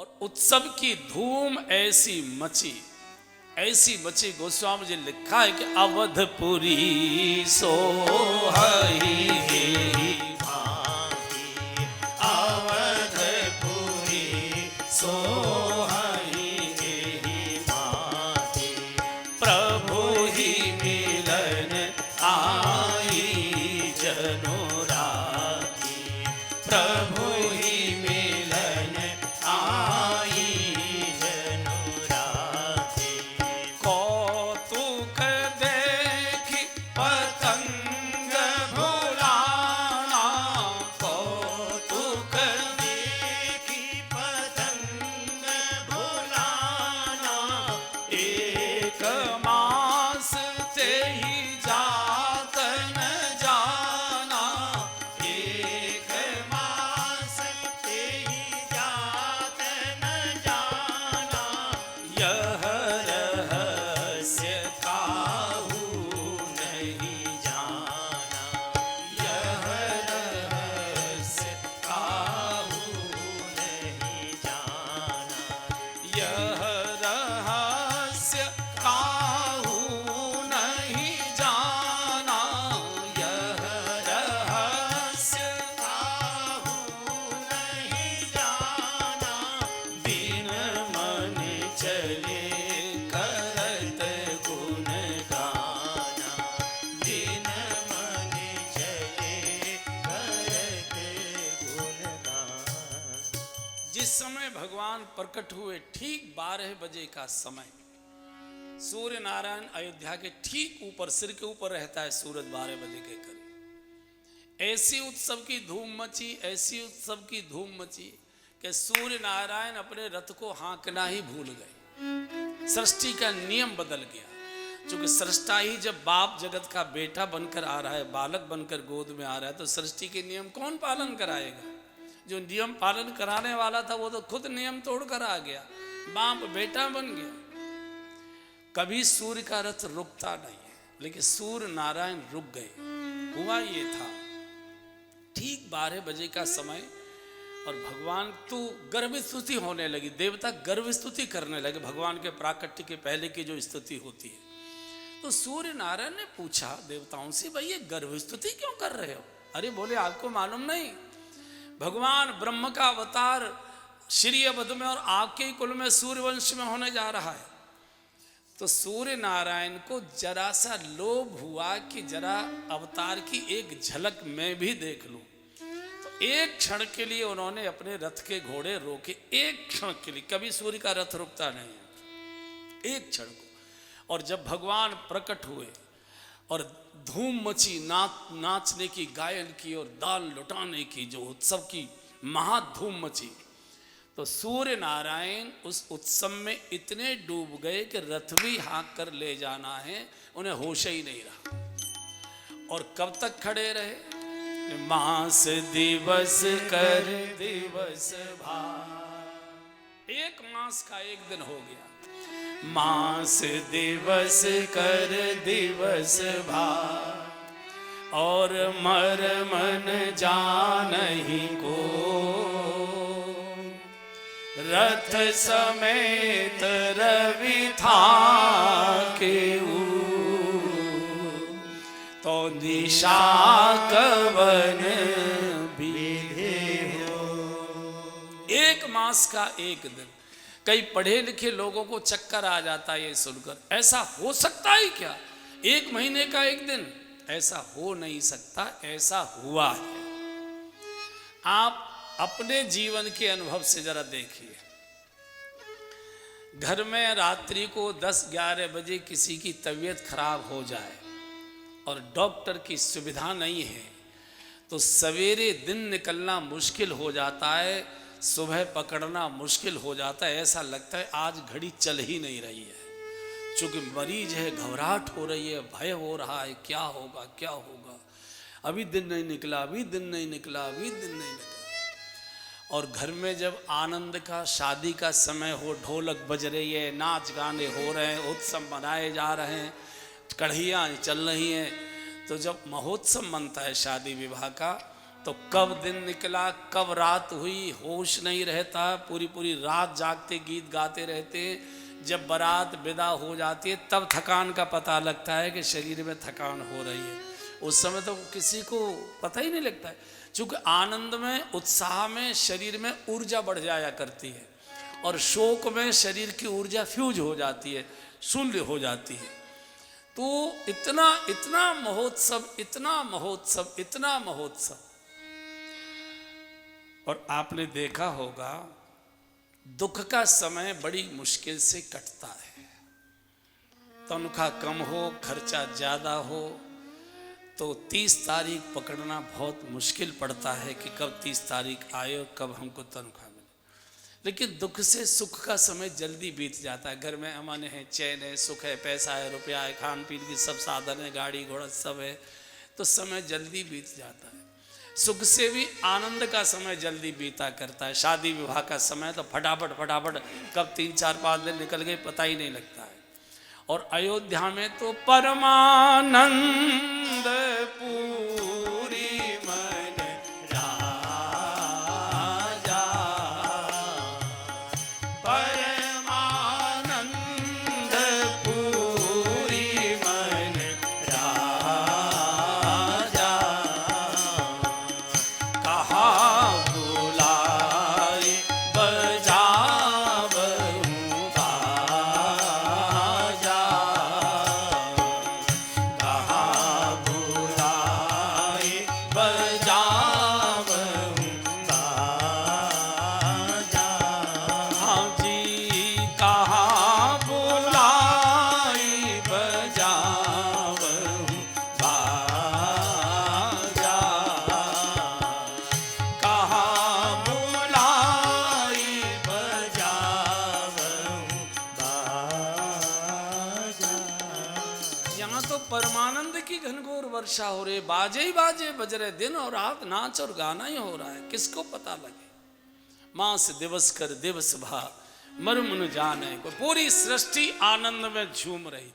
और उत्सव की धूम ऐसी मची गोस्वामी जी लिखा है कि अवधपुरी सोहई अवधपुरी सोहई प्रभु ही मिलन आई जनोरागी प्रभु ही मिलन आई जनोरागी कौतुक देखी पतंग भुलाना कौतुक देखी पतंग भुलाना एक मास ते ही जात न जाना एक मास ते ही जात न जाना यह रहस्य काहू नहीं जाना यह रहस्य काहू नहीं जाना यह रहस्य काहू नहीं जाना यह रहस्य काहू नहीं जाना दिन मन चले करत गुण गाना दिन मन चले करत गुणगान जिस समय भगवान प्रकट हुए ठीक 12 बजे का समय सूर्य नारायण अयोध्या के ठीक ऊपर सिर के ऊपर रहता है सूरज 12 बजे के करीब ऐसी उत्सव की धूम मची कि सूर्य नारायण अपने रथ को हाँकना ही भूल गए सृष्टि का नियम बदल गया क्योंकि सृष्टा ही जब बाप जगत का बेटा बनकर आ रहा है बालक बनकर गोद में आ रहा है तो सृष्टि के नियम कौन पालन कराएगा जो नियम पालन कराने वाला था वो तो खुद नियम तोड़कर आ गया बाप बेटा बन गया कभी सूर्य का रथ रुकता नहीं है लेकिन सूर्य नारायण रुक गए हुआ ये था ठीक 12 बजे का समय और भगवान तो गर्भ स्तुति होने लगी देवता गर्भ स्तुति करने लगे भगवान के प्राकट्य के पहले की जो स्तुति होती है तो सूर्य नारायण ने पूछा देवताओं से भाई ये गर्भ स्तुति क्यों कर रहे हो अरे बोले आपको मालूम नहीं भगवान ब्रह्म का अवतार श्री अवध में और आपके ही कुल में सूर्यवंश में होने जा रहा है तो सूर्य नारायण को जरा सा लोभ हुआ कि जरा अवतार की एक झलक मैं भी देख लूं तो एक क्षण के लिए उन्होंने अपने रथ के घोड़े रोके एक क्षण के लिए कभी सूर्य का रथ रुकता नहीं है एक क्षण को और जब भगवान प्रकट हुए और धूम मची नाचने की गायन की और दाल लुटाने की जो उत्सव की महाधूम मची तो सूर्य नारायण उस उत्सव में इतने डूब गए कि रथ भी हाँक कर ले जाना है उन्हें होश ही नहीं रहा और कब तक खड़े रहे मास दिवस कर दिवस भार एक मास का एक दिन हो गया मास दिवस कर दिवस भार और मर मन जानहि को रथ समेत रवि था के तो निशा कवन बीधे हो एक मास का एक दिन कई पढ़े लिखे लोगों को चक्कर आ जाता है ये सुनकर ऐसा हो सकता है क्या एक महीने का एक दिन ऐसा हो नहीं सकता ऐसा हुआ है आप अपने जीवन के अनुभव से जरा देखिए घर में रात्रि को 10-11 बजे किसी की तबीयत खराब हो जाए और डॉक्टर की सुविधा नहीं है तो सवेरे दिन निकलना मुश्किल हो जाता है सुबह पकड़ना मुश्किल हो जाता है ऐसा लगता है आज घड़ी चल ही नहीं रही है चूंकि मरीज है घबराहट हो रही है भय हो रहा है क्या होगा अभी दिन नहीं निकला अभी दिन नहीं निकला और घर में जब आनंद का शादी का समय हो ढोलक बज रही है नाच गाने हो रहे हैं उत्सव मनाए जा रहे हैं कढ़ियाँ चल रही हैं तो जब महोत्सव मनता है शादी विवाह का तो कब दिन निकला कब रात हुई होश नहीं रहता, पूरी पूरी रात जागते गीत गाते रहते। जब बारात विदा हो जाती है तब थकान का पता लगता है कि शरीर में थकान हो रही है। उस समय तो किसी को पता ही नहीं लगता है, क्योंकि आनंद में उत्साह में शरीर में ऊर्जा बढ़ जाया करती है और शोक में शरीर की ऊर्जा फ्यूज हो जाती है, शून्य हो जाती है। तो इतना इतना महोत्सव, इतना महोत्सव, इतना महोत्सव। और आपने देखा होगा दुख का समय बड़ी मुश्किल से कटता है। तनख्वाह कम हो, खर्चा ज़्यादा हो तो 30 तारीख पकड़ना बहुत मुश्किल पड़ता है कि कब 30 तारीख आए और कब हमको तनख्वाह मिले। लेकिन दुख से सुख का समय जल्दी बीत जाता है। घर में अमन है, चैन है, सुख है, पैसा है, रुपया है, खान पीन की सब साधन है, गाड़ी घोड़ा सब है, तो समय जल्दी बीत जाता है। सुख से भी आनंद का समय जल्दी बीता करता है। शादी विवाह का समय तो फटाफट फटाफट कब 3, 4, 5 दिन निकल गए पता ही नहीं लगता है। और अयोध्या में तो परमानंद पूरी मन राजा, परमानंद पूरी मन राजा, कहा बुलाए बजावूं बाजा, कहा बुलाए बजावूं बाजा। हाँ जी, कहा बुलाए बजावूं बाजा, कहा बुलाई बजावूं बाजा। यहाँ तो परमानंद की घनघोर वर्षा हो रही, बाजे ही बाजे बज रहे, दिन और रात नाच और गाना ही हो रहा है। किसको पता लगे? मास दिवस कर दिवस भा मर्म न जाने, पूरी सृष्टि आनंद में झूम रही।